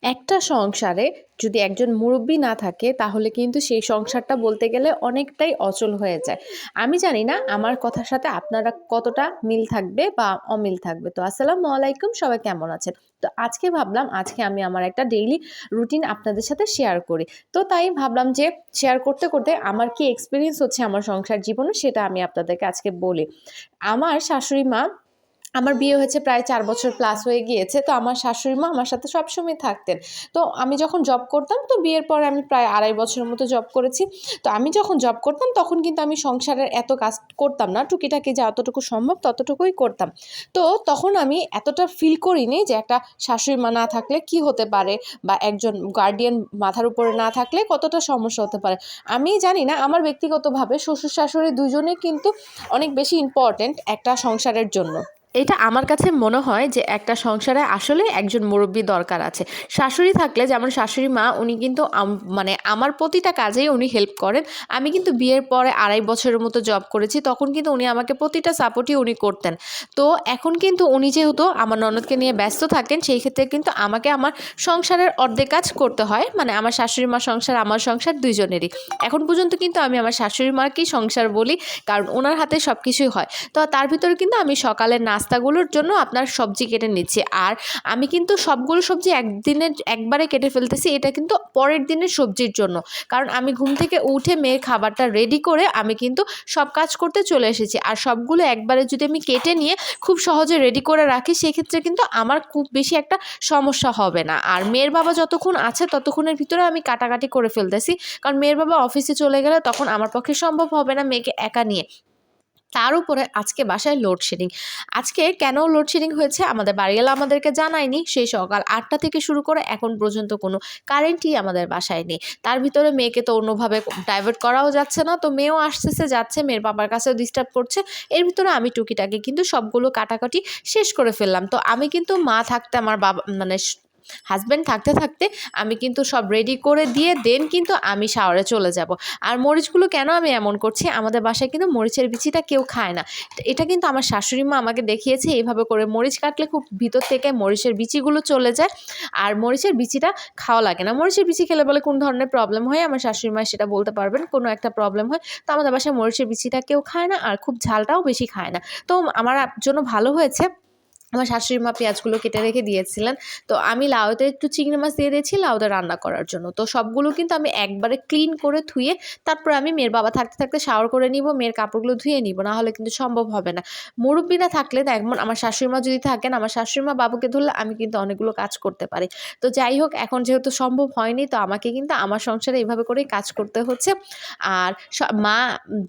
একটা সংসারে যদি একজন মুরুব্বি না থাকে তাহলে কিন্তু সেই সংসারটা বলতে গেলে অনেকটাই অচল হয়ে যায়। আমি জানি না আমার কথার সাথে আপনারা কতটা মিল থাকবে বা অমিল থাকবে। তো আসসালামু আলাইকুম, সবাই কেমন আছেন? তো আজকে ভাবলাম আজকে আমি আমার একটা ডেইলি রুটিন আপনাদের সাথে শেয়ার করি। তো তাই ভাবলাম যে শেয়ার করতে করতে আমার কি এক্সপিরিয়েন্স হচ্ছে আমার সংসার জীবনে সেটা আমি আপনাদেরকে আজকে বলি। আমার শাশুড়ি মা, আমার বিয়ে হয়েছে প্রায় ৪ বছর প্লাস হয়ে গিয়েছে। তো আমার শাশুড়ি মা আমার সাথে সবসময় থাকতেন। তো আমি যখন জব করতাম, তো বিয়ের পরে আমি প্রায় ২.৫ বছরের মতো জব করেছি। তো আমি যখন জব করতাম তখন কিন্তু আমি সংসারের এত কাজ করতাম না। টুকিটাকি যতটুকু সম্ভব ততটুকুই করতাম। তো তখন আমি এতটা ফিল করিনি যে একটা শাশুড়ি মা না থাকলে কি হতে পারে বা একজন গার্ডিয়ান মাথার উপরে না থাকলে কতটা সমস্যা হতে পারে। আমি জানি না, আমার ব্যক্তিগতভাবে শ্বশুর-শাশুড়ি দুজনেই কিন্তু অনেক বেশি ইম্পর্ট্যান্ট একটা সংসারের জন্য। এটা আমার কাছে মনে হয় যে একটা সংসারে আসলে একজন মুরব্বি দরকার আছে। শাশুড়ি থাকলে, যেমন শাশুড়ি মা, উনি কিন্তু মানে আমার প্রতিটা কাজেই উনি হেল্প করেন। আমি কিন্তু বিয়ের পরে ২.৫ বছরের মতো জব করেছি। তখন কিন্তু উনি আমাকে প্রতিটা সাপোর্টই উনি করতেন। তো এখন কিন্তু উনি যেহেতু আমার ননদকে নিয়ে ব্যস্ত থাকেন, সেই ক্ষেত্রে কিন্তু আমাকে আমার সংসারের অর্ধেক কাজ করতে হয়। মানে আমার শাশুড়ি মার সংসার, আমার সংসার দুইজনেরই। এখন পর্যন্ত কিন্তু আমি আমার শাশুড়ি মাকেই সংসার বলি, কারণ ওনার হাতে সব কিছুই হয়। তো তার ভিতরে কিন্তু আমি সকালের নাস্তাগুলোর জন্য আপনার সবজি কেটে নিচ্ছি। আর আমি কিন্তু সবগুলো সবজি একদিনের একবারে কেটে ফেলতেছি, এটা কিন্তু পরের দিনের সবজির জন্য। কারণ আমি ঘুম থেকে উঠে মেয়ের খাবারটা রেডি করে আমি কিন্তু সব কাজ করতে চলে এসেছি। আর সবগুলো একবারে যদি আমি কেটে নিয়ে খুব সহজে রেডি করে রাখি, সেক্ষেত্রে কিন্তু আমার খুব বেশি একটা সমস্যা হবে না। আর মেয়ের বাবা যতক্ষণ আছে ততক্ষণের ভিতরে আমি কাটাকাটি করে ফেলতেছি, কারণ মেয়ের বাবা অফিসে চলে গেলে তখন আমার পক্ষে সম্ভব হবে না মেয়েকে একা নিয়ে। তার উপরে আজকে বাসায় লোডশেডিং। আজকে কেন লোডশেডিং হয়েছে আমাদের বাড়িওয়ালা আমাদেরকে জানায়নি। সেই সকাল ৮টা থেকে শুরু করে এখন পর্যন্ত কোনো কারেন্টই আমাদের বাসায় নেই। তার ভিতরে মেয়েকে তো অন্যভাবে ডাইভার্ট করাও যাচ্ছে না। তো মেয়েও আসতেছে যাচ্ছে, মেয়ের বাবার কাছেও ডিস্টার্ব করছে। এর ভিতরে আমি টুকিটাকি কিন্তু সবগুলো কাটাকাটি শেষ করে ফেললাম। তো আমি কিন্তু মা থাকতে, আমার বাবা মানে হাজব্যান্ড থাকতে থাকতে আমি কিন্তু সব রেডি করে দিয়ে দেন কিন্তু আমি শাওয়ারে চলে যাব। আর মরিচগুলো কেন আমি এমন করছি, আমাদের বাসায় কিন্তু মরিচের বিচিটা কেউ খায় না। এটা কিন্তু আমার শাশুড়ি মা আমাকে দেখিয়েছে, এইভাবে করে মরিচ কাটলে খুব ভিতর থেকে মরিচের বিচিগুলো চলে যায়। আর মরিচের বিচিটা খাওয়া লাগে না। মরিচের বিচি খেলে বলে কোন ধরনের প্রবলেম হয়, আমার শাশুড়ি মা সেটা বলতে পারবেন। কোনো একটা প্রবলেম হয়। তো আমাদের বাসায় মরিচের বিচিটা কেউ খায় না, আর খুব ঝালটাও বেশি খায় না। তো আমার জন্য ভালো হয়েছে আমার শাশুড়ি মা পেঁয়াজগুলো কেটে রেখে দিয়েছিলেন। তো আমি লাউতে একটু চিংড়ি মাছ দিয়ে দিয়েছি লাউতে রান্না করার জন্য। তো সবগুলো কিন্তু আমি একবারে ক্লিন করে ধুয়ে তারপরে আমি মেয়ের বাবা থাকতে থাকতে শাওয়ার করে নিব, মেয়ের কাপড়গুলো ধুয়ে নিব, না হলে কিন্তু সম্ভব হবে না। মুরব্বিরা থাকলে, যেমন আমার শাশুড়ি মা যদি থাকেন, আমার শাশুড়ি মা বাবুকে ধরলে আমি কিন্তু অনেকগুলো কাজ করতে পারি। তো যাই হোক, এখন যেহেতু সম্ভব হয়নি, তো আমাকে কিন্তু আমার সংসারে এভাবে করেই কাজ করতে হচ্ছে। আর মা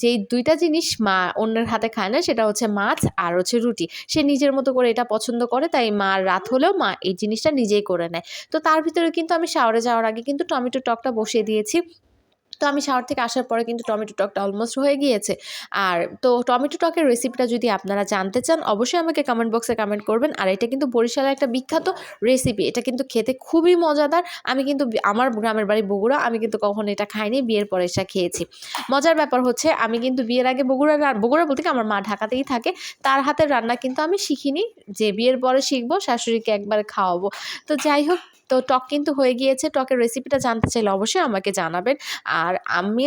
যেই ২টা জিনিস মা অন্যের হাতে খায় না, সেটা হচ্ছে মাছ আর হচ্ছে রুটি। সে নিজের মতো করে এটা পছন্দ করে, তাই মার রাত হলেও মা এই জিনিসটা নিজেই করে নেয়। তো তার ভিতরে কিন্তু আমি শাওয়ারে যাওয়ার আগে কিন্তু টমেটো টকটা বসিয়ে দিয়েছি। তো আমি শাওয়ার থেকে আসার পরে কিন্তু টমেটো টকটা অলমোস্ট হয়ে গিয়েছে। আর তো টমেটো টকের রেসিপিটা যদি আপনারা জানতে চান, অবশ্যই আমাকে কমেন্ট বক্সে কমেন্ট করবেন। আর এটা কিন্তু বরিশালের একটা বিখ্যাত রেসিপি। এটা কিন্তু খেতে খুবই মজাদার। আমি কিন্তু আমার গ্রামের বাড়ি বগুড়া। আমি কিন্তু কখনো এটা খাইনি, বিয়ের পরে এটা খেয়েছি। মজার ব্যাপার হচ্ছে, আমি কিন্তু বিয়ের আগে বগুড়া বলতে কি আমার মা ঢাকাতেই থাকে। তার হাতের রান্না কিন্তু আমি শিখিনি, যে বিয়ের পরে শিখবো, শাশুড়িকে একবার খাওয়াবো। তো যাই হোক, তো টক কিন্তু হয়ে গিয়েছে। টকের রেসিপিটা জানতে চাইলে অবশ্যই আমাকে জানাবেন। আর আমি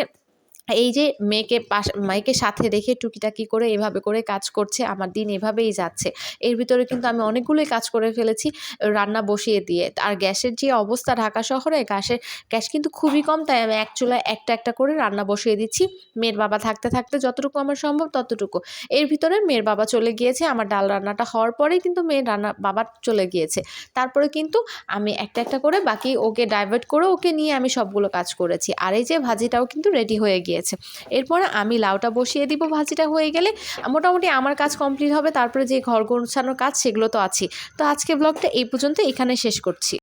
এই যে মেয়েকে সাথে রেখে টুকিটাকি করে এভাবে করে কাজ করছে, আমার দিন এভাবেই যাচ্ছে। এর ভিতরে কিন্তু আমি অনেকগুলোই কাজ করে ফেলেছি রান্না বসিয়ে দিয়ে। আর গ্যাসের যে অবস্থা ঢাকা শহরে, গ্যাস কিন্তু খুবই কম, তাই আমি এক চুলায় একটা একটা করে রান্না বসিয়ে দিচ্ছি। মেয়ের বাবা থাকতে থাকতে যতটুকু আমার সম্ভব ততটুকু। এর ভিতরে মেয়ের বাবা চলে গিয়েছে, আমার ডাল রান্নাটা হওয়ার পরেই কিন্তু বাবা চলে গিয়েছে। তারপরে কিন্তু আমি একটা একটা করে বাকি ওকে ডাইভার্ট করে ওকে নিয়ে আমি সবগুলো কাজ করেছি। আর এই যে ভাজিটাও কিন্তু রেডি হয়ে গিয়েছে। এরপরে আমি লাউটা বসিয়ে দিব। ভাজিটা হয়ে গেলে মোটামুটি আমার কাজ কমপ্লিট হবে। তারপরে যে ঘর গোছানোর কাজ, সেগুলো তো আছেই। তো আজকে ব্লগটা এই পর্যন্ত এখানে শেষ করছি।